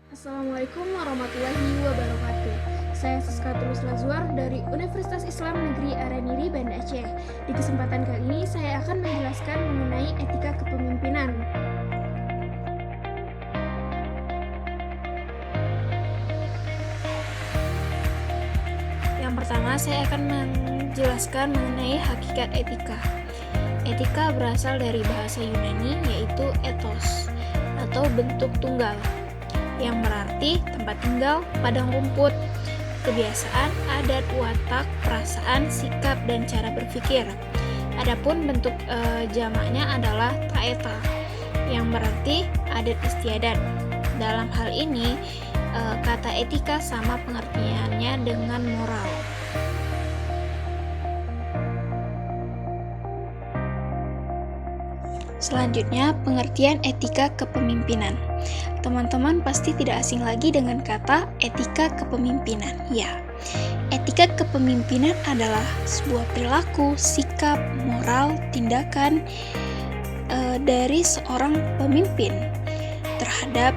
Assalamualaikum warahmatullahi wabarakatuh. Saya Siska Tulus Lazuar dari Universitas Islam Negeri Araniri, Banda Aceh. Di kesempatan kali ini saya akan menjelaskan mengenai etika kepemimpinan. Yang pertama, saya akan menjelaskan mengenai hakikat etika. Etika berasal dari bahasa Yunani, yaitu ethos atau bentuk tunggal, yang berarti tempat tinggal, padang rumput, kebiasaan, adat, watak, perasaan, sikap, dan cara berpikir. Adapun bentuk jamaknya adalah taeta, yang berarti adat istiadat. Dalam hal ini, kata etika sama pengertiannya dengan moral. Selanjutnya, pengertian etika kepemimpinan. Teman-teman pasti tidak asing lagi dengan kata etika kepemimpinan. Ya, etika kepemimpinan adalah sebuah perilaku, sikap, moral, tindakan dari seorang pemimpin terhadap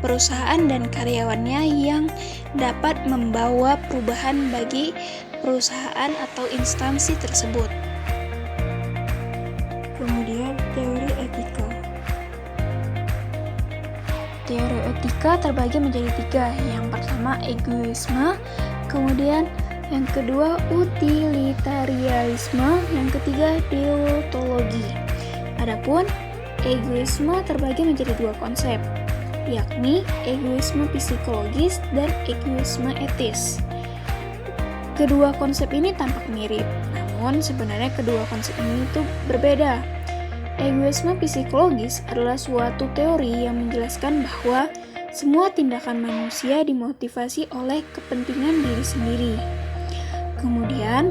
perusahaan dan karyawannya yang dapat membawa perubahan bagi perusahaan atau instansi tersebut. Kemudian teori etika. Teori etika terbagi menjadi tiga. Yang pertama egoisme, kemudian yang kedua utilitarianisme, yang ketiga deontologi. Adapun egoisme terbagi menjadi dua konsep, yakni egoisme psikologis dan egoisme etis. Kedua konsep ini tampak mirip, namun sebenarnya kedua konsep ini itu berbeda. Egoisme psikologis adalah suatu teori yang menjelaskan bahwa semua tindakan manusia dimotivasi oleh kepentingan diri sendiri. Kemudian,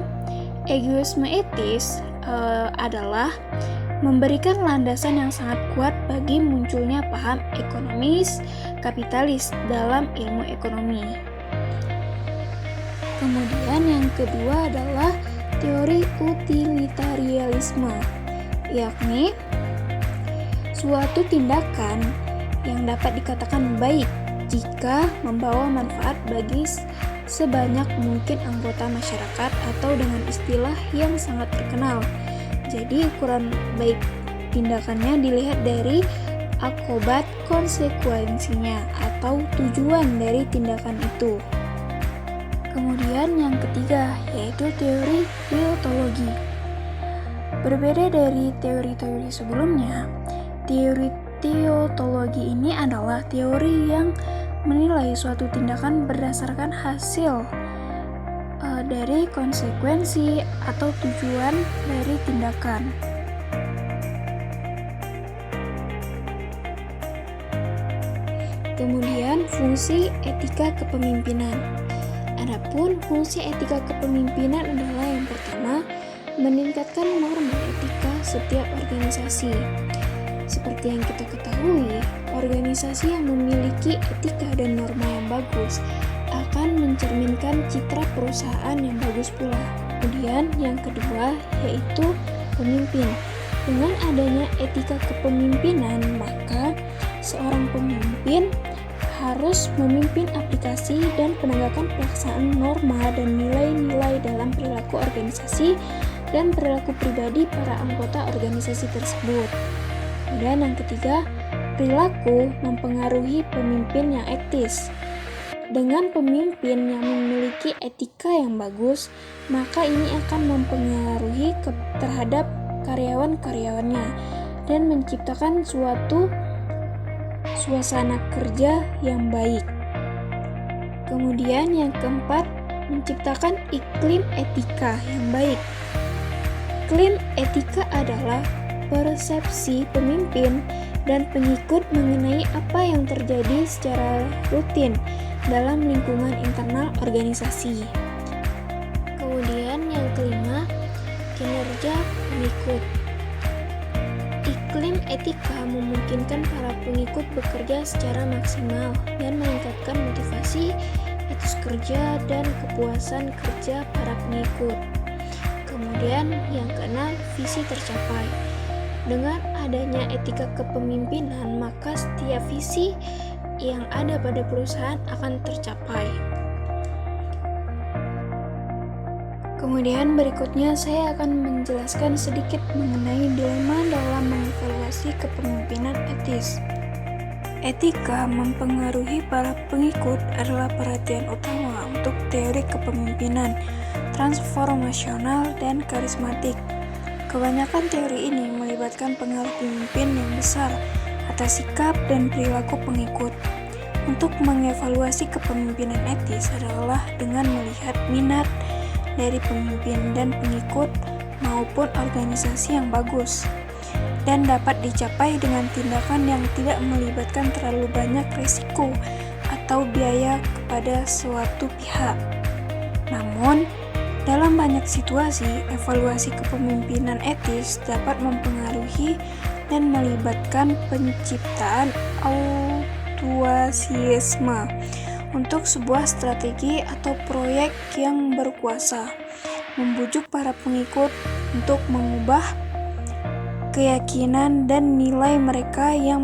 egoisme etis adalah memberikan landasan yang sangat kuat bagi munculnya paham ekonomis kapitalis dalam ilmu ekonomi. Kemudian yang kedua adalah teori utilitarianisme, yakni suatu tindakan yang dapat dikatakan baik jika membawa manfaat bagi sebanyak mungkin anggota masyarakat atau dengan istilah yang sangat terkenal. Jadi ukuran baik tindakannya dilihat dari akibat konsekuensinya atau tujuan dari tindakan itu. Kemudian yang ketiga yaitu teori deontologi. Berbeda dari teori-teori sebelumnya, teori deontologi ini adalah teori yang menilai suatu tindakan berdasarkan hasil dari konsekuensi atau tujuan dari tindakan. Kemudian fungsi etika kepemimpinan. Adapun fungsi etika kepemimpinan adalah yang pertama, meningkatkan norma etika setiap organisasi. Seperti yang kita ketahui, organisasi yang memiliki etika dan norma yang bagus akan mencerminkan citra perusahaan yang bagus pula. Kemudian yang kedua yaitu pemimpin. Dengan adanya etika kepemimpinan, maka seorang pemimpin harus memimpin aplikasi dan penegakan pelaksanaan norma dan nilai-nilai dalam perilaku organisasi dan perilaku pribadi para anggota organisasi tersebut. Kemudian yang ketiga, perilaku mempengaruhi pemimpin yang etis. Dengan pemimpin yang memiliki etika yang bagus, maka ini akan mempengaruhi terhadap karyawan-karyawannya dan menciptakan suatu suasana kerja yang baik. Kemudian yang keempat, menciptakan iklim etika yang baik. Iklim etika adalah persepsi pemimpin dan pengikut mengenai apa yang terjadi secara rutin dalam lingkungan internal organisasi. Kemudian yang kelima, kinerja pengikut. Iklim etika memungkinkan para pengikut bekerja secara maksimal dan meningkatkan motivasi, etos kerja, dan kepuasan kerja para pengikut. Kemudian yang keenam, visi tercapai. Dengan adanya etika kepemimpinan, maka setiap visi yang ada pada perusahaan akan tercapai. Kemudian berikutnya saya akan menjelaskan sedikit mengenai dilema dalam mengevaluasi kepemimpinan etis. Etika mempengaruhi para pengikut adalah perhatian utama untuk teori kepemimpinan transformasional dan karismatik. Kebanyakan teori ini melibatkan pengaruh pemimpin yang besar atas sikap dan perilaku pengikut. Untuk mengevaluasi kepemimpinan etis adalah dengan melihat minat dari pemimpin dan pengikut maupun organisasi yang bagus, dan dapat dicapai dengan tindakan yang tidak melibatkan terlalu banyak risiko atau biaya kepada suatu pihak. Namun, dalam banyak situasi, evaluasi kepemimpinan etis dapat mempengaruhi dan melibatkan penciptaan autuasiisme untuk sebuah strategi atau proyek yang berkuasa, membujuk para pengikut untuk mengubah keyakinan dan nilai mereka yang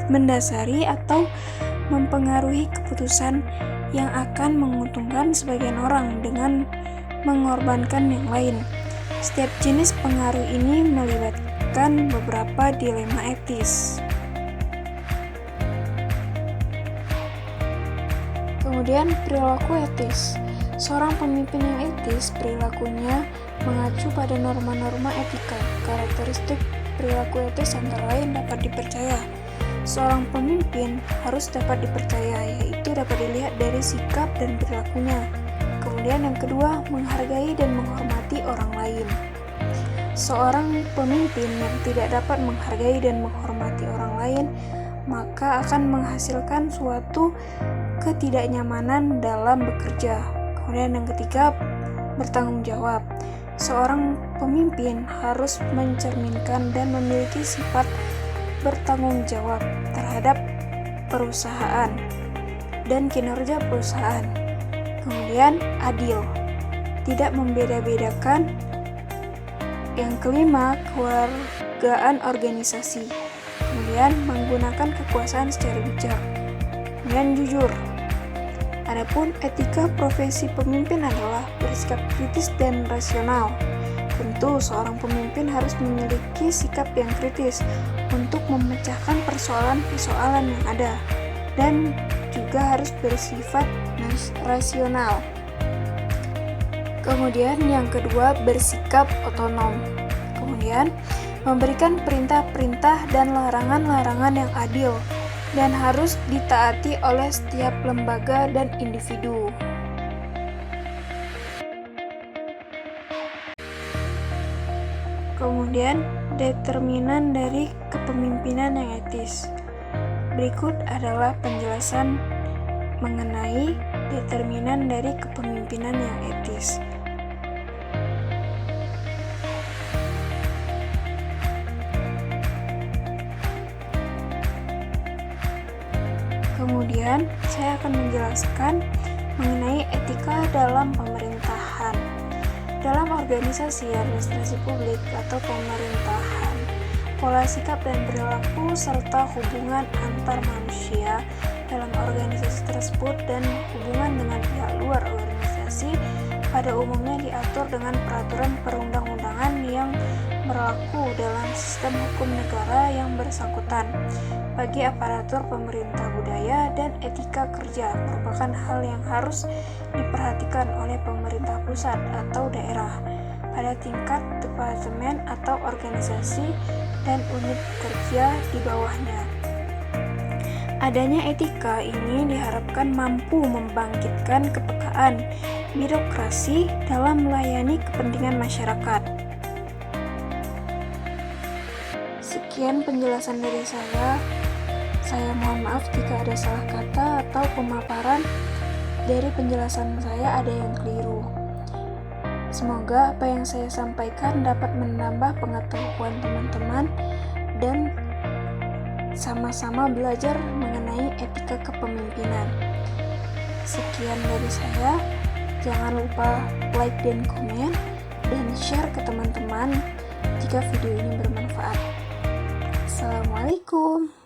mendasari atau mempengaruhi keputusan yang akan menguntungkan sebagian orang dengan mengorbankan yang lain. Setiap jenis pengaruh ini melibatkan beberapa dilema etis. Kemudian perilaku etis. Seorang pemimpin yang etis, perilakunya mengacu pada norma-norma etika. Karakteristik perilaku etis antara lain dapat dipercaya. Seorang pemimpin harus dapat dipercaya, yaitu dapat dilihat dari sikap dan perilakunya. Kemudian yang kedua, menghargai dan menghormati orang lain. Seorang pemimpin yang tidak dapat menghargai dan menghormati orang lain, maka akan menghasilkan suatu ketidaknyamanan dalam bekerja. Kemudian yang ketiga, bertanggung jawab. Seorang pemimpin harus mencerminkan dan memiliki sifat bertanggung jawab terhadap perusahaan dan kinerja perusahaan. Kemudian adil, tidak membeda-bedakan. Yang kelima, kewargaan organisasi. Kemudian menggunakan kekuasaan secara bijak. Kemudian jujur. Adapun etika profesi pemimpin adalah bersikap kritis dan rasional. Tentu seorang pemimpin harus memiliki sikap yang kritis untuk memecahkan persoalan-persoalan yang ada, dan juga harus bersifat rasional. Kemudian yang kedua, bersikap otonom. Kemudian memberikan perintah-perintah dan larangan-larangan yang adil dan harus ditaati oleh setiap lembaga dan individu. Kemudian, determinan dari kepemimpinan yang etis. Berikut adalah penjelasan mengenai determinan dari kepemimpinan yang etis. Kemudian, saya akan menjelaskan mengenai etika dalam pemerintahan. Dalam organisasi administrasi publik atau pemerintahan, pola sikap dan perilaku serta hubungan antar manusia dalam organisasi tersebut dan hubungan dengan pihak luar organisasi pada umumnya diatur dengan peraturan perundang-undangan yang berlaku dalam sistem hukum negara yang bersangkutan. Bagi aparatur pemerintah, budaya dan etika kerja merupakan hal yang harus diperhatikan oleh pemerintah pusat atau daerah pada tingkat departemen atau organisasi dan unit kerja di bawahnya. Adanya etika ini diharapkan mampu membangkitkan kepekaan birokrasi dalam melayani kepentingan masyarakat. Sekian penjelasan dari saya. Saya mohon maaf jika ada salah kata atau pemaparan dari penjelasan saya ada yang keliru. Semoga apa yang saya sampaikan dapat menambah pengetahuan teman-teman dan sama-sama belajar mengenai etika kepemimpinan. Sekian dari saya. Jangan lupa like dan komen dan share ke teman-teman jika video ini bermanfaat. Assalamualaikum.